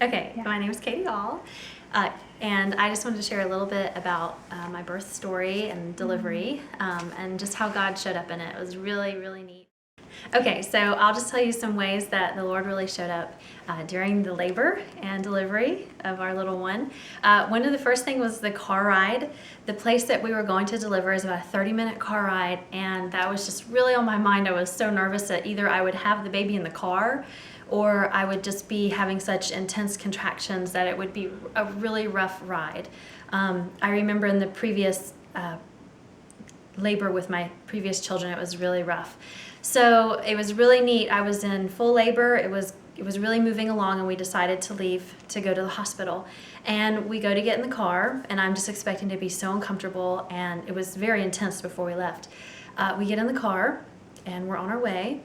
Okay, Yeah. my name is Katie Hall, and I just wanted to share a little bit about my birth story and delivery, and just how God showed up in it. It was really, really neat. Okay, so I'll just tell you some ways that the Lord really showed up during the labor and delivery of our little one. One of the first things was the car ride. The place that we were going to deliver is about a 30-minute car ride, and that was just really on my mind. I was so nervous that either I would have the baby in the car or I would just be having such intense contractions that it would be a really rough ride. I remember in the previous labor with my previous children, it was really rough. So it was really neat. I was in full labor. It was really moving along, and we decided to leave to go to the hospital. And we go to get in the car, and I'm just expecting to be so uncomfortable, and it was very intense before we left. We get in the car, and we're on our way,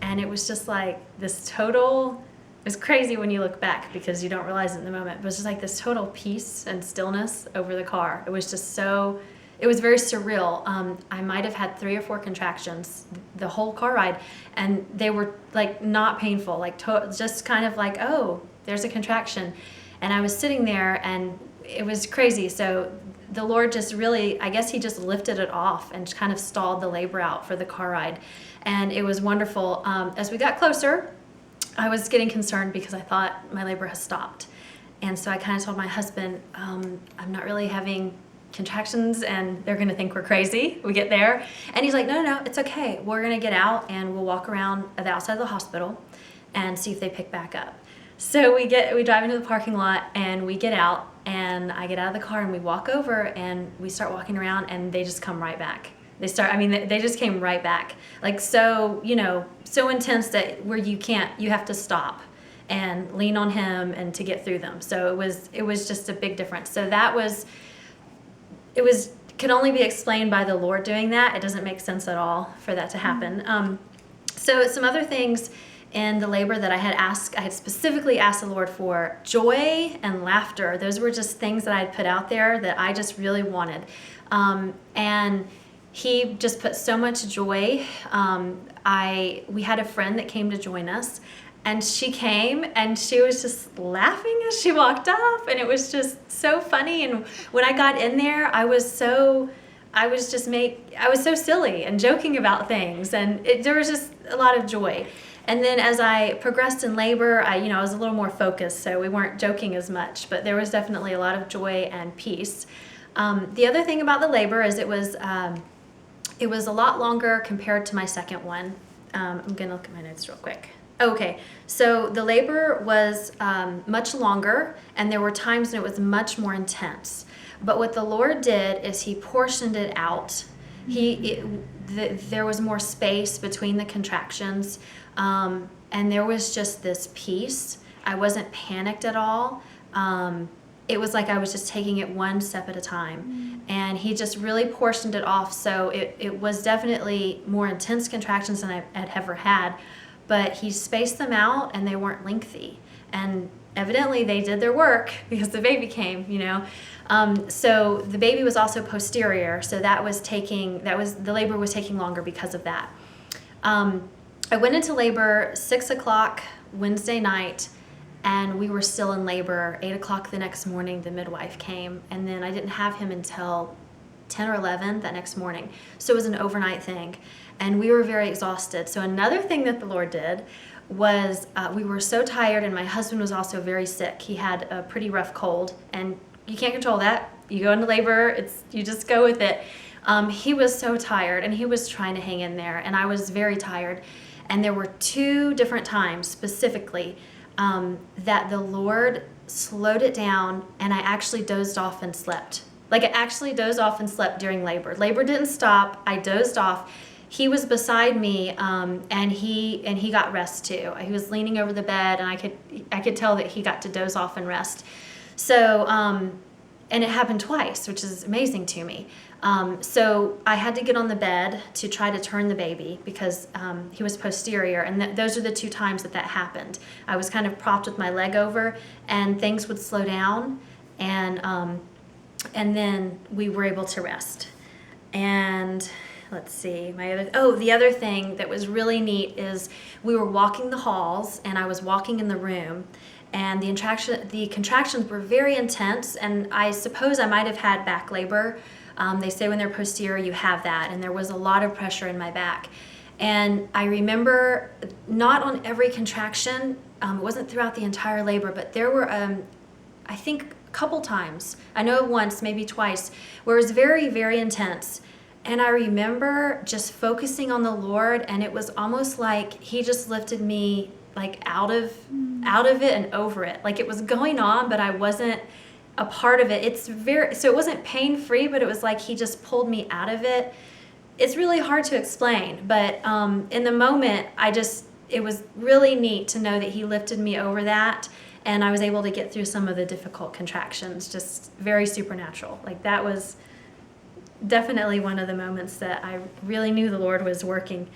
and it was just like this total, it's crazy when you look back because you don't realize it in the moment, but it was just like this total peace and stillness over the car. It was just so, it was very surreal. I might have had 3 or 4 contractions the whole car ride, and they were like not painful, like just kind of like, oh, there's a contraction. And I was sitting there, and it was crazy. So the Lord just really, I guess he just lifted it off and kind of stalled the labor out for the car ride. And it was wonderful. As we got closer, I was getting concerned because I thought my labor has stopped. And so I kind of told my husband, I'm not really having contractions and they're gonna think we're crazy. We get there. And he's like, no, it's okay. We're gonna get out and we'll walk around the outside of the hospital and see if they pick back up. So we drive into the parking lot and we get out, and I get out of the car and we walk over and we start walking around, and they just come right back. They just came right back. Like, so, so intense that where you have to stop and lean on him and to get through them. So it was just a big difference. So could only be explained by the Lord doing that. It doesn't make sense at all for that to happen. So some other things in the labor that I had specifically asked the Lord for joy and laughter. Those were just things that I had put out there that I just really wanted. And he just put so much joy. We had a friend that came to join us, and she came and she was just laughing as she walked up, and it was just so funny. And when I got in there, I was so silly and joking about things, and there was just a lot of joy. And then as I progressed in labor, I was a little more focused, so we weren't joking as much, but there was definitely a lot of joy and peace. The other thing about the labor is it was a lot longer compared to my second one. I'm gonna look at my notes real quick. Okay, so the labor was much longer, and there were times when it was much more intense. But what the Lord did is he portioned it out. There was more space between the contractions, and there was just this peace. I wasn't panicked at all. It was like I was just taking it one step at a time, and he just really portioned it off. So it was definitely more intense contractions than I had ever had, but he spaced them out, and they weren't lengthy. And evidently they did their work because the baby came, So the baby was also posterior, so the labor was taking longer because of that. I went into labor 6 o'clock Wednesday night, and we were still in labor. 8 o'clock the next morning, the midwife came, and then I didn't have him until 10 or 11 that next morning. So it was an overnight thing, and we were very exhausted. So another thing that the Lord did was we were so tired, and my husband was also very sick. He had a pretty rough cold, and you can't control that. You go into labor, you just go with it. He was so tired, and he was trying to hang in there, and I was very tired. And there were 2 different times specifically that the Lord slowed it down, and I actually dozed off and slept. Like, I actually dozed off and slept during labor. Labor didn't stop. I dozed off. He was beside me, and he got rest too. He was leaning over the bed, and I could tell that he got to doze off and rest. So, and it happened twice, which is amazing to me. So I had to get on the bed to try to turn the baby because he was posterior, and those are the 2 times that happened. I was kind of propped with my leg over, and things would slow down, and then we were able to rest. And let's see, the other thing that was really neat is we were walking the halls, and I was walking in the room, and the contractions were very intense, and I suppose I might have had back labor. They say when they're posterior, you have that, and there was a lot of pressure in my back. And I remember not on every contraction, it wasn't throughout the entire labor, but there were, I think, a couple times, I know once, maybe twice, where it was very, very intense. And I remember just focusing on the Lord, and it was almost like he just lifted me like out of it and over it. Like it was going on, but I wasn't a part of it. So it wasn't pain-free, but it was like he just pulled me out of it. It's really hard to explain, but in the moment, it was really neat to know that he lifted me over that, and I was able to get through some of the difficult contractions, just very supernatural. Like that was definitely one of the moments that I really knew the Lord was working.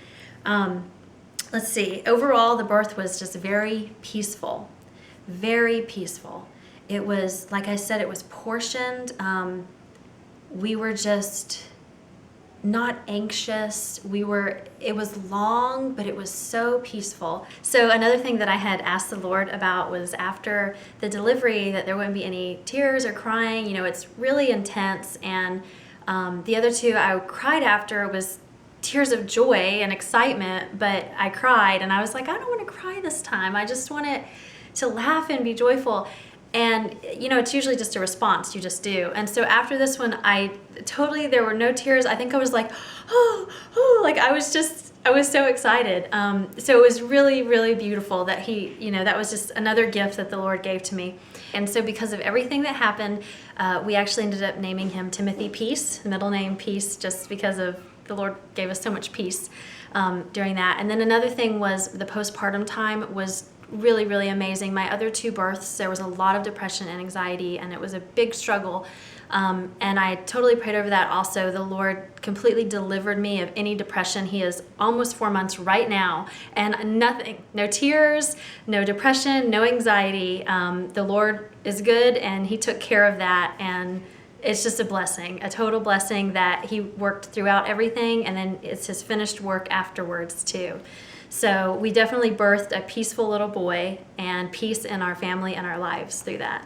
Let's see, overall the birth was just very peaceful, very peaceful. It was, like I said, it was portioned. We were just not anxious. It was long, but it was so peaceful. So another thing that I had asked the Lord about was after the delivery that there wouldn't be any tears or crying. It's really intense, and the other two I cried after was tears of joy and excitement, but I cried, and I was like, I don't want to cry this time. I just want it to laugh and be joyful. And, it's usually just a response. You just do. And so after this one, there were no tears. I think I was like, like I was so excited. So it was really, really beautiful that that was just another gift that the Lord gave to me. And so because of everything that happened, we actually ended up naming him Timothy Peace, middle name Peace, just because of the Lord gave us so much peace during that. And then another thing was the postpartum time was really, really amazing. My other two births, there was a lot of depression and anxiety, and it was a big struggle. And I totally prayed over that also. The Lord completely delivered me of any depression. He is almost 4 months right now, and nothing, no tears, no depression, no anxiety. The Lord is good, and he took care of that, and it's just a blessing, a total blessing that he worked throughout everything, and then it's his finished work afterwards too. So we definitely birthed a peaceful little boy and peace in our family and our lives through that.